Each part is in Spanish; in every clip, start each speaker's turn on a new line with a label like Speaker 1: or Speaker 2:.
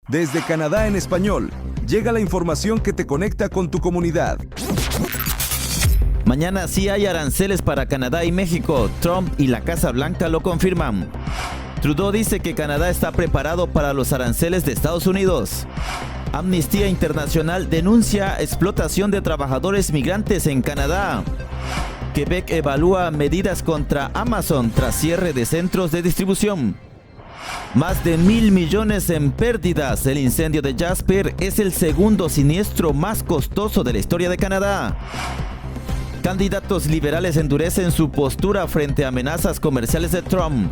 Speaker 1: Desde Canadá en español, llega la información que te conecta con tu comunidad.
Speaker 2: Mañana sí hay aranceles para Canadá y México. Trump y la Casa Blanca lo confirman. Trudeau dice que Canadá está preparado para los aranceles de Estados Unidos. Amnistía Internacional denuncia explotación de trabajadores migrantes en Canadá. Quebec evalúa medidas contra Amazon tras cierre de centros de distribución. Más de 1,000 millones en pérdidas. El incendio de Jasper es el segundo siniestro más costoso de la historia de Canadá. Candidatos liberales endurecen su postura frente a amenazas comerciales de Trump.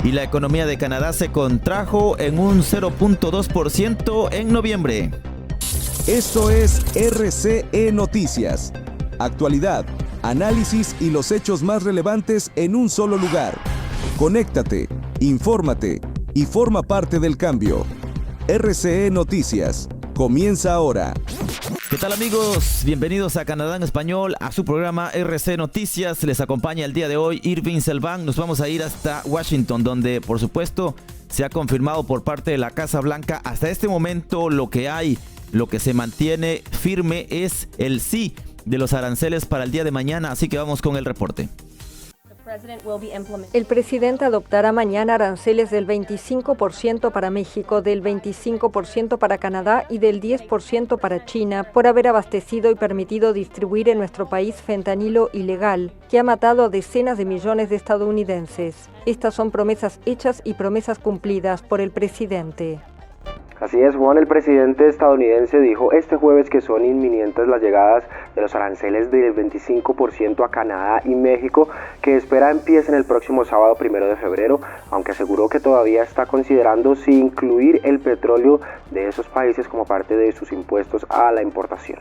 Speaker 2: Y la economía de Canadá se contrajo en un 0.2% en noviembre.
Speaker 1: Esto es RCE Noticias. Actualidad, análisis y los hechos más relevantes en un solo lugar. Conéctate, infórmate y forma parte del cambio. RCE Noticias. Comienza ahora.
Speaker 2: ¿Qué tal, amigos? Bienvenidos a Canadá en Español, a su programa RC Noticias. Les acompaña el día de hoy Irving Selván. Nos vamos a ir hasta Washington, donde por supuesto se ha confirmado por parte de la Casa Blanca hasta este momento lo que se mantiene firme es el sí de los aranceles para el día de mañana, así que vamos con el reporte.
Speaker 3: El presidente adoptará mañana aranceles del 25% para México, del 25% para Canadá y del 10% para China por haber abastecido y permitido distribuir en nuestro país fentanilo ilegal, que ha matado a decenas de millones de estadounidenses. Estas son promesas hechas y promesas cumplidas por el presidente.
Speaker 4: Así es, Juan. El presidente estadounidense dijo este jueves que son inminentes las llegadas de los aranceles del 25% a Canadá y México, que espera empiecen el próximo sábado 1 de febrero, aunque aseguró que todavía está considerando si incluir el petróleo de esos países como parte de sus impuestos a la importación.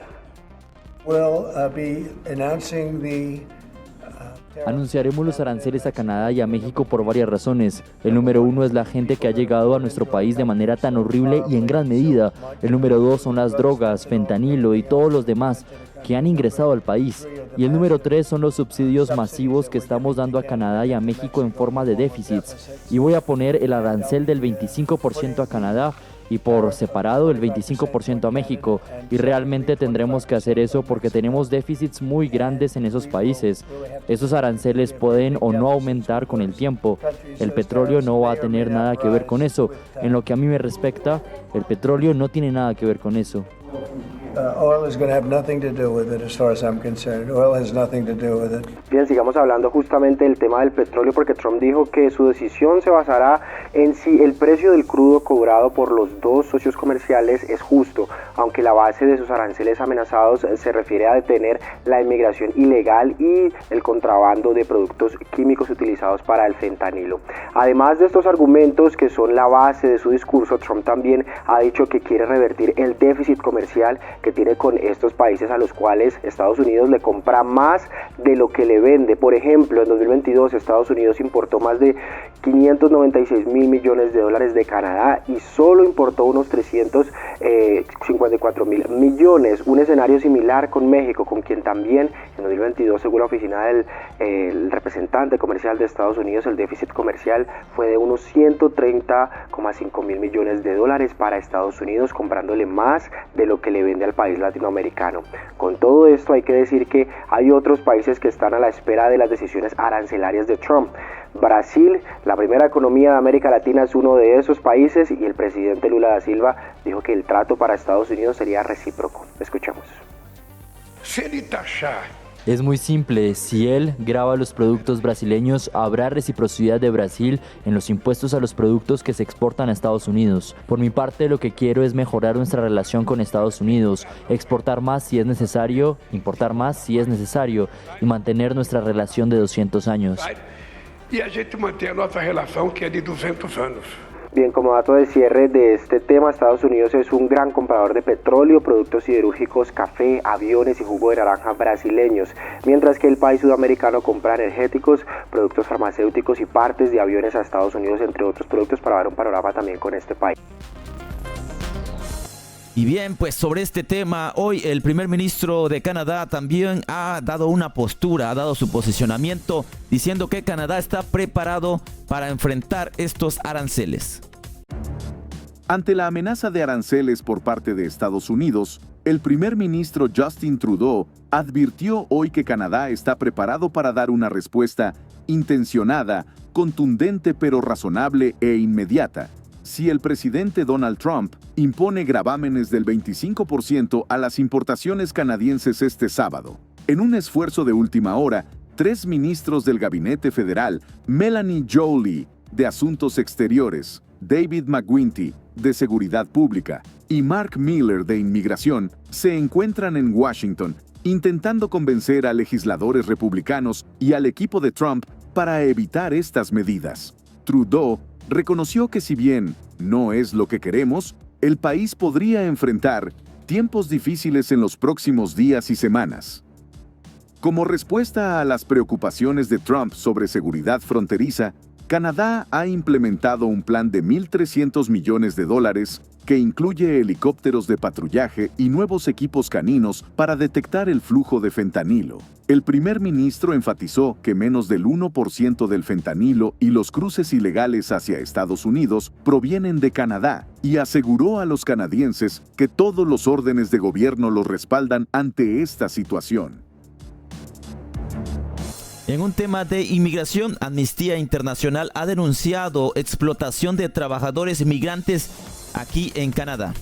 Speaker 5: Anunciaremos los aranceles a Canadá y a México por varias razones. El número 1 es la gente que ha llegado a nuestro país de manera tan horrible y en gran medida. El número 2 son las drogas, fentanilo y todos los demás que han ingresado al país. Y el número 3 son los subsidios masivos que estamos dando a Canadá y a México en forma de déficits. Y voy a poner el arancel del 25% a Canadá y por separado el 25% a México, y realmente tendremos que hacer eso porque tenemos déficits muy grandes en esos países. Esos aranceles pueden o no aumentar con el tiempo. El petróleo no va a tener nada que ver con eso. En lo que a mí me respecta, el petróleo no tiene nada que ver con eso.
Speaker 4: Bien, sigamos hablando justamente del tema del petróleo, porque Trump dijo que su decisión se basará en si el precio del crudo cobrado por los dos socios comerciales es justo, aunque la base de sus aranceles amenazados se refiere a detener la inmigración ilegal y el contrabando de productos químicos utilizados para el fentanilo. Además de estos argumentos que son la base de su discurso, Trump también ha dicho que quiere revertir el déficit comercial que tiene con estos países a los cuales Estados Unidos le compra más de lo que le vende. Por ejemplo, en 2022 Estados Unidos importó más de 596,000 millones de dólares de Canadá y solo importó unos 354,000 millones. Un escenario similar con México, con quien también en 2022, según la oficina del representante comercial de Estados Unidos, el déficit comercial fue de unos 130,5 mil millones de dólares para Estados Unidos, comprándole más de lo que le vende al país latinoamericano. Con todo esto hay que decir que hay otros países que están a la espera de las decisiones arancelarias de Trump. Brasil, la primera economía de América Latina, es uno de esos países y el presidente Lula da Silva dijo que el trato para Estados Unidos sería recíproco. Escuchamos.
Speaker 5: Es muy simple, si él grava los productos brasileños, habrá reciprocidad de Brasil en los impuestos a los productos que se exportan a Estados Unidos. Por mi parte, lo que quiero es mejorar nuestra relación con Estados Unidos, exportar más si es necesario, importar más si es necesario y mantener nuestra relación de 200 años.
Speaker 6: Y a gente manter a nuestra relación que es de 200 años.
Speaker 4: Bien, como dato de cierre de este tema, Estados Unidos es un gran comprador de petróleo, productos siderúrgicos, café, aviones y jugo de naranja brasileños, mientras que el país sudamericano compra energéticos, productos farmacéuticos y partes de aviones a Estados Unidos, entre otros productos, para dar un panorama también con este país.
Speaker 2: Y bien, pues sobre este tema, hoy el primer ministro de Canadá también ha dado una postura, ha dado su posicionamiento, diciendo que Canadá está preparado para enfrentar estos aranceles.
Speaker 7: Ante la amenaza de aranceles por parte de Estados Unidos, el primer ministro Justin Trudeau advirtió hoy que Canadá está preparado para dar una respuesta intencionada, contundente pero razonable e inmediata si el presidente Donald Trump impone gravámenes del 25% a las importaciones canadienses este sábado. En un esfuerzo de última hora, 3 ministros del Gabinete Federal, Melanie Joly, de Asuntos Exteriores, David McGuinty, de Seguridad Pública, y Mark Miller, de Inmigración, se encuentran en Washington intentando convencer a legisladores republicanos y al equipo de Trump para evitar estas medidas. Trudeau reconoció que si bien no es lo que queremos, el país podría enfrentar tiempos difíciles en los próximos días y semanas. Como respuesta a las preocupaciones de Trump sobre seguridad fronteriza, Canadá ha implementado un plan de $1.300 millones que incluye helicópteros de patrullaje y nuevos equipos caninos para detectar el flujo de fentanilo. El primer ministro enfatizó que menos del 1% del fentanilo y los cruces ilegales hacia Estados Unidos provienen de Canadá y aseguró a los canadienses que todos los órdenes de gobierno los respaldan ante esta situación.
Speaker 2: En un tema de inmigración, Amnistía Internacional ha denunciado explotación de trabajadores migrantes aquí en Canadá.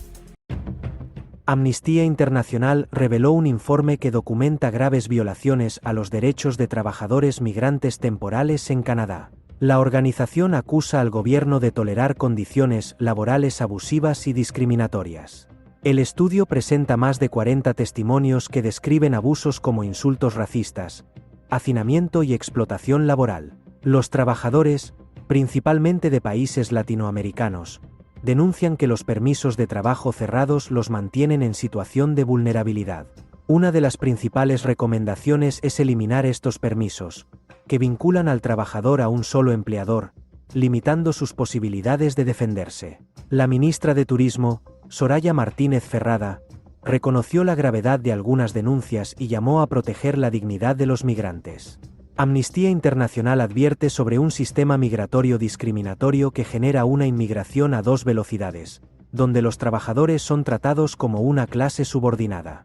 Speaker 8: Amnistía Internacional reveló un informe que documenta graves violaciones a los derechos de trabajadores migrantes temporales en Canadá. La organización acusa al gobierno de tolerar condiciones laborales abusivas y discriminatorias. El estudio presenta más de 40 testimonios que describen abusos como insultos racistas, hacinamiento y explotación laboral. Los trabajadores, principalmente de países latinoamericanos, denuncian que los permisos de trabajo cerrados los mantienen en situación de vulnerabilidad. Una de las principales recomendaciones es eliminar estos permisos, que vinculan al trabajador a un solo empleador, limitando sus posibilidades de defenderse. La ministra de Turismo, Soraya Martínez Ferrada, reconoció la gravedad de algunas denuncias y llamó a proteger la dignidad de los migrantes. Amnistía Internacional advierte sobre un sistema migratorio discriminatorio que genera una inmigración a 2 velocidades, donde los trabajadores son tratados como una clase subordinada.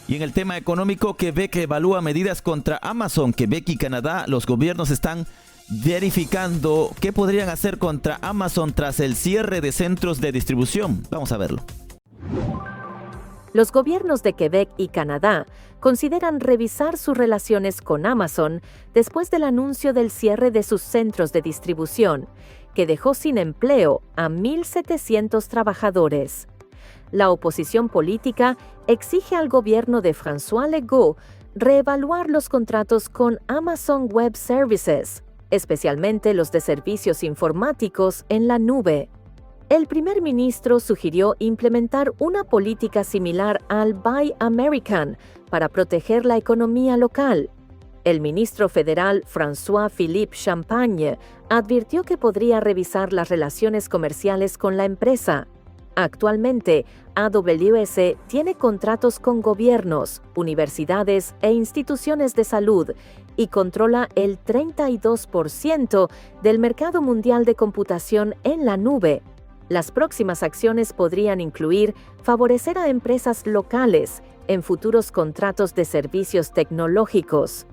Speaker 2: Y en el tema económico, Quebec evalúa medidas contra Amazon. Quebec y Canadá, los gobiernos están verificando qué podrían hacer contra Amazon tras el cierre de centros de distribución. Vamos a verlo.
Speaker 9: Los gobiernos de Quebec y Canadá consideran revisar sus relaciones con Amazon después del anuncio del cierre de sus centros de distribución, que dejó sin empleo a 1.700 trabajadores. La oposición política exige al gobierno de François Legault reevaluar los contratos con Amazon Web Services, especialmente los de servicios informáticos en la nube. El primer ministro sugirió implementar una política similar al Buy American para proteger la economía local. El ministro federal François-Philippe Champagne advirtió que podría revisar las relaciones comerciales con la empresa. Actualmente, AWS tiene contratos con gobiernos, universidades e instituciones de salud y controla el 32% del mercado mundial de computación en la nube. Las próximas acciones podrían incluir favorecer a empresas locales en futuros contratos de servicios tecnológicos.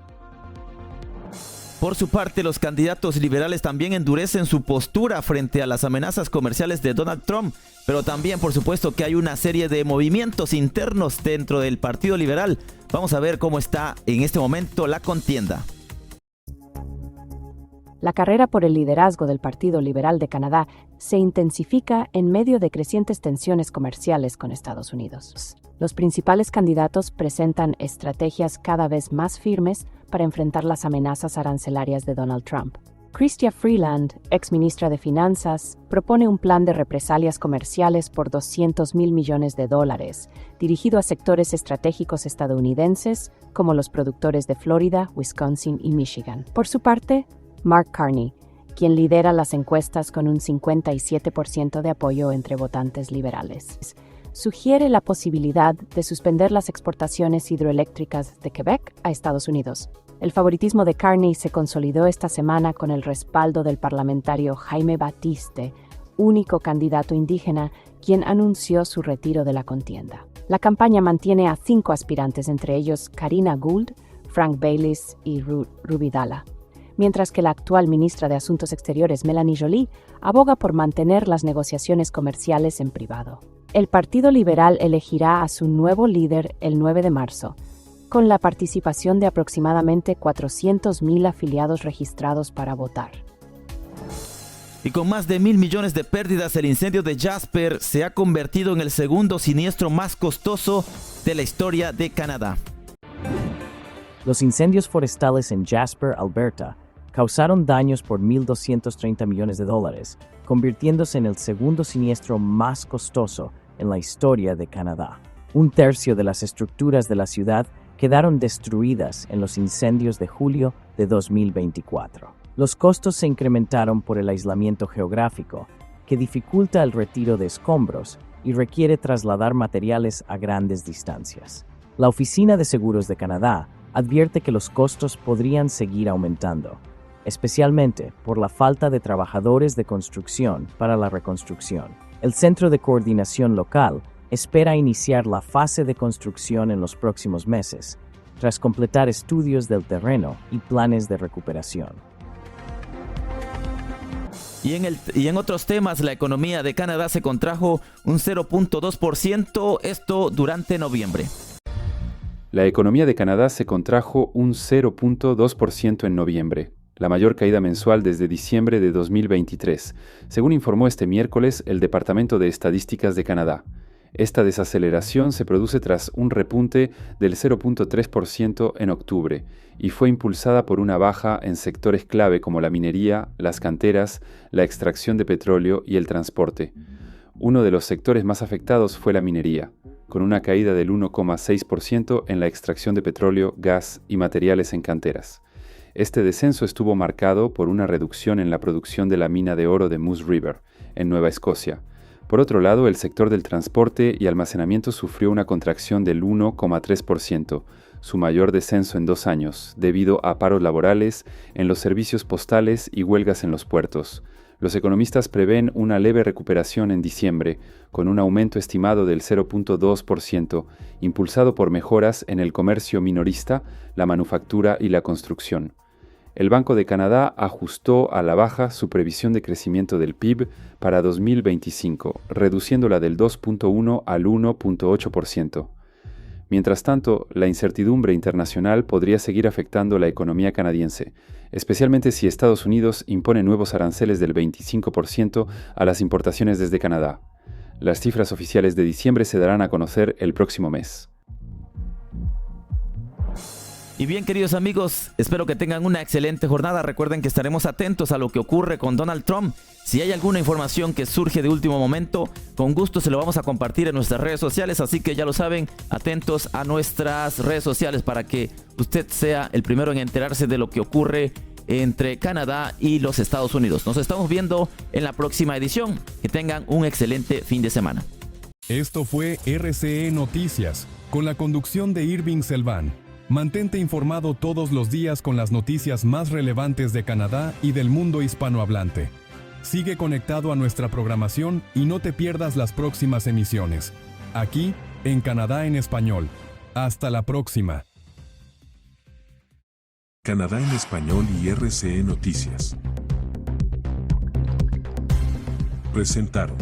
Speaker 2: Por su parte, los candidatos liberales también endurecen su postura frente a las amenazas comerciales de Donald Trump, pero también, por supuesto, que hay una serie de movimientos internos dentro del Partido Liberal. Vamos a ver cómo está en este momento la contienda.
Speaker 10: La carrera por el liderazgo del Partido Liberal de Canadá se intensifica en medio de crecientes tensiones comerciales con Estados Unidos. Los principales candidatos presentan estrategias cada vez más firmes para enfrentar las amenazas arancelarias de Donald Trump. Chrystia Freeland, exministra de Finanzas, propone un plan de represalias comerciales por $200 mil millones, dirigido a sectores estratégicos estadounidenses como los productores de Florida, Wisconsin y Michigan. Por su parte, Mark Carney, quien lidera las encuestas con un 57% de apoyo entre votantes liberales, sugiere la posibilidad de suspender las exportaciones hidroeléctricas de Quebec a Estados Unidos. El favoritismo de Carney se consolidó esta semana con el respaldo del parlamentario Jaime Batiste, único candidato indígena quien anunció su retiro de la contienda. La campaña mantiene a 5 aspirantes, entre ellos Karina Gould, Frank Baylis y Ruby Dalla, mientras que la actual ministra de Asuntos Exteriores, Melanie Joly, aboga por mantener las negociaciones comerciales en privado. El Partido Liberal elegirá a su nuevo líder el 9 de marzo, con la participación de aproximadamente 400.000 afiliados registrados para votar.
Speaker 2: Y con más de 1.000 millones de pérdidas, el incendio de Jasper se ha convertido en el segundo siniestro más costoso de la historia de Canadá.
Speaker 11: Los incendios forestales en Jasper, Alberta, causaron daños por $1.230 millones, convirtiéndose en el segundo siniestro más costoso en la historia de Canadá. 1/3 de las estructuras de la ciudad quedaron destruidas en los incendios de julio de 2024. Los costos se incrementaron por el aislamiento geográfico, que dificulta el retiro de escombros y requiere trasladar materiales a grandes distancias. La Oficina de Seguros de Canadá advierte que los costos podrían seguir aumentando, especialmente por la falta de trabajadores de construcción para la reconstrucción. El Centro de Coordinación Local espera iniciar la fase de construcción en los próximos meses, tras completar estudios del terreno y planes de recuperación.
Speaker 2: Y en otros temas, la economía de Canadá se contrajo un 0.2%, esto durante noviembre.
Speaker 12: La economía de Canadá se contrajo un 0.2% en noviembre, la mayor caída mensual desde diciembre de 2023, según informó este miércoles el Departamento de Estadísticas de Canadá. Esta desaceleración se produce tras un repunte del 0.3% en octubre y fue impulsada por una baja en sectores clave como la minería, las canteras, la extracción de petróleo y el transporte. Uno de los sectores más afectados fue la minería, con una caída del 1,6% en la extracción de petróleo, gas y materiales en canteras. Este descenso estuvo marcado por una reducción en la producción de la mina de oro de Moose River, en Nueva Escocia. Por otro lado, el sector del transporte y almacenamiento sufrió una contracción del 1,3%, su mayor descenso en 2 años, debido a paros laborales en los servicios postales y huelgas en los puertos. Los economistas prevén una leve recuperación en diciembre, con un aumento estimado del 0.2%, impulsado por mejoras en el comercio minorista, la manufactura y la construcción. El Banco de Canadá ajustó a la baja su previsión de crecimiento del PIB para 2025, reduciéndola del 2.1 al 1.8%. Mientras tanto, la incertidumbre internacional podría seguir afectando la economía canadiense, especialmente si Estados Unidos impone nuevos aranceles del 25% a las importaciones desde Canadá. Las cifras oficiales de diciembre se darán a conocer el próximo mes.
Speaker 2: Y bien, queridos amigos, espero que tengan una excelente jornada. Recuerden que estaremos atentos a lo que ocurre con Donald Trump. Si hay alguna información que surge de último momento, con gusto se lo vamos a compartir en nuestras redes sociales. Así que ya lo saben, atentos a nuestras redes sociales para que usted sea el primero en enterarse de lo que ocurre entre Canadá y los Estados Unidos. Nos estamos viendo en la próxima edición. Que tengan un excelente fin de semana.
Speaker 13: Esto fue RCE Noticias, con la conducción de Irving Selván. Mantente informado todos los días con las noticias más relevantes de Canadá y del mundo hispanohablante. Sigue conectado a nuestra programación y no te pierdas las próximas emisiones. Aquí, en Canadá en Español. Hasta la próxima.
Speaker 14: Canadá en Español y RCE Noticias presentaron